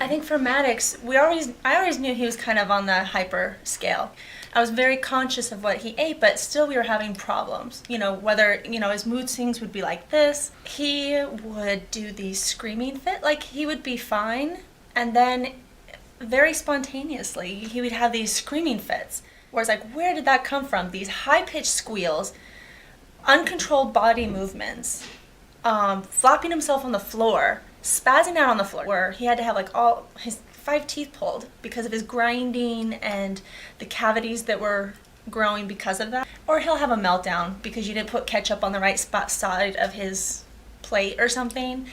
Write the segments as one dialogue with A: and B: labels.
A: I think for Maddox, I always knew he was kind of on the hyper scale. I was very conscious of what he ate, but still we were having problems. Whether, his mood swings would be like this. He would do these screaming fit, like he would be fine, and then very spontaneously, he would have these screaming fits. Where it's like, where did that come from? These high-pitched squeals, uncontrolled body movements, flopping himself on the floor, spazzing out on the floor, where he had to have like all his 5 teeth pulled because of his grinding and the cavities that were growing because of that. Or he'll have a meltdown because you didn't put ketchup on the right side of his plate or something.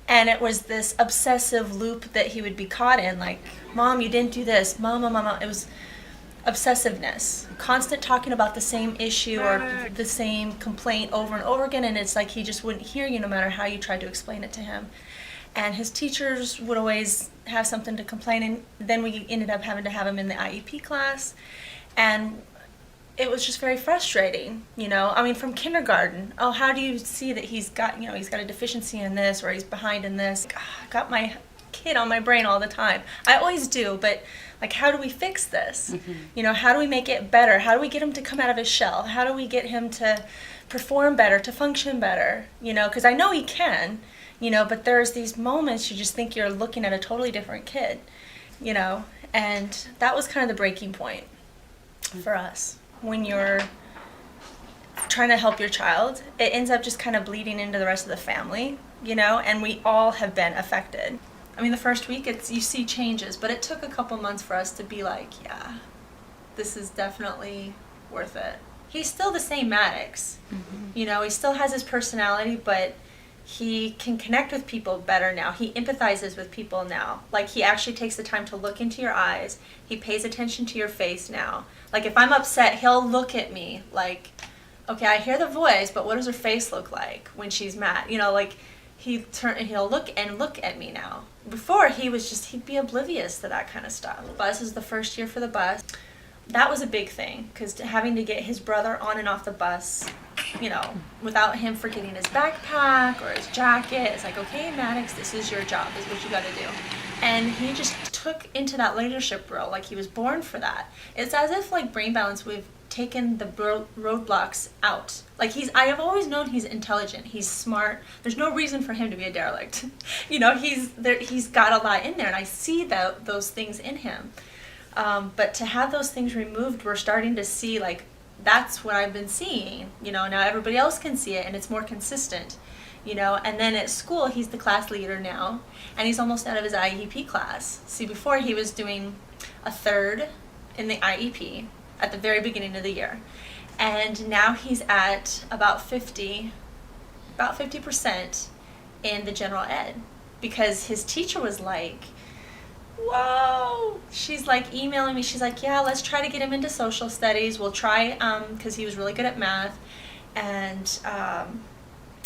A: And it was this obsessive loop that he would be caught in, like, Mom, you didn't do this, Mama. It was obsessiveness, constant talking about the same issue or the same complaint over and over again, and it's like he just wouldn't hear you no matter how you tried to explain it to him. And his teachers would always have something to complain, and then we ended up having to have him in the IEP class, and it was just very frustrating, from kindergarten. Oh, how do you see that he's got a deficiency in this, or he's behind in this? I got my kid on my brain all the time. I always do, but like, how do we fix this? Mm-hmm. How do we make it better? How do we get him to come out of his shell? How do we get him to perform better, to function better? Because I know he can, but there's these moments you just think you're looking at a totally different kid, and that was kind of the breaking point for us. When you're trying to help your child, it ends up just kind of bleeding into the rest of the family, and we all have been affected. The first week, you see changes, but it took a couple months for us to be like, yeah, this is definitely worth it. He's still the same Maddox. Mm-hmm. He still has his personality, but he can connect with people better now. He empathizes with people now. Like, he actually takes the time to look into your eyes. He pays attention to your face now. Like, if I'm upset, he'll look at me like, okay, I hear the voice, but what does her face look like when she's mad? He'll look at me now. Before, he'd be oblivious to that kind of stuff. Bus is the first year for the bus. That was a big thing, because having to get his brother on and off the bus, without him forgetting his backpack or his jacket, it's like, okay, Maddox, this is your job, this is what you got to do. And he just took into that leadership role like he was born for that. It's as if, like, Brain Balance, we've taken the roadblocks out. Like, I have always known he's intelligent, he's smart. There's no reason for him to be a derelict. He's got a lot in there, and I see those things in him. But to have those things removed, we're starting to see, like, that's what I've been seeing. Now everybody else can see it, and it's more consistent. And then at school, he's the class leader now, and he's almost out of his IEP class. See, before he was doing a third in the IEP at the very beginning of the year, and now he's at about 50% in the general ed, because his teacher was like, whoa, she's like emailing me, she's like, yeah, let's try to get him into social studies, we'll try, because he was really good at math, and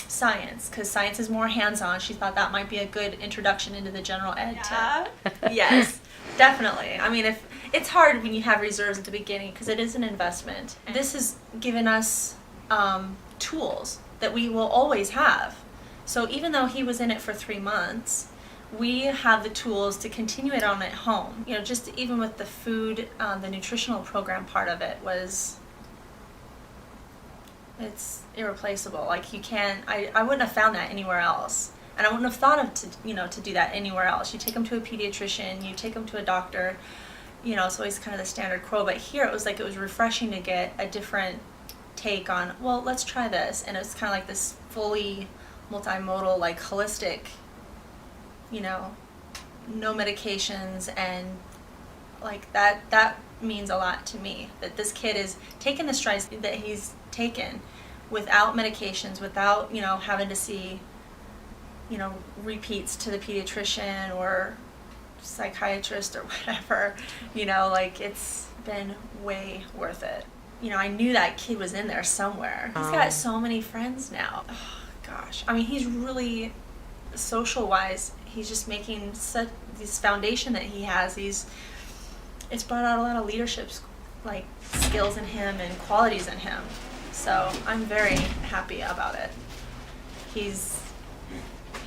A: science, because science is more hands-on. She thought that might be a good introduction into the general ed. Yeah. Yes, definitely. If it's hard when you have reserves at the beginning, because it is an investment. This has given us tools that we will always have. So even though he was in it for 3 months, we have the tools to continue it on at home. Just even with the food, the nutritional program part of it it's irreplaceable. Like, you can't, I wouldn't have found that anywhere else. And I wouldn't have thought of to do that anywhere else. You take them to a pediatrician, you take them to a doctor, it's always kind of the standard quo. But here it was refreshing to get a different take on, well, let's try this. And it's kind of like this fully multimodal, like, holistic, no medications, and like that means a lot to me, that this kid is taking the strides that he's taken without medications, without having to see repeats to the pediatrician or psychiatrist or whatever. It's been way worth it. I knew that kid was in there somewhere. He's got so many friends now. Oh gosh, he's really, social wise, he's just making such this foundation that he has. It's brought out a lot of leadership skills in him and qualities in him. So I'm very happy about it. He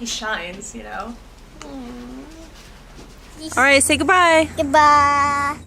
A: shines,
B: Aww.
A: All right, say goodbye.
B: Goodbye.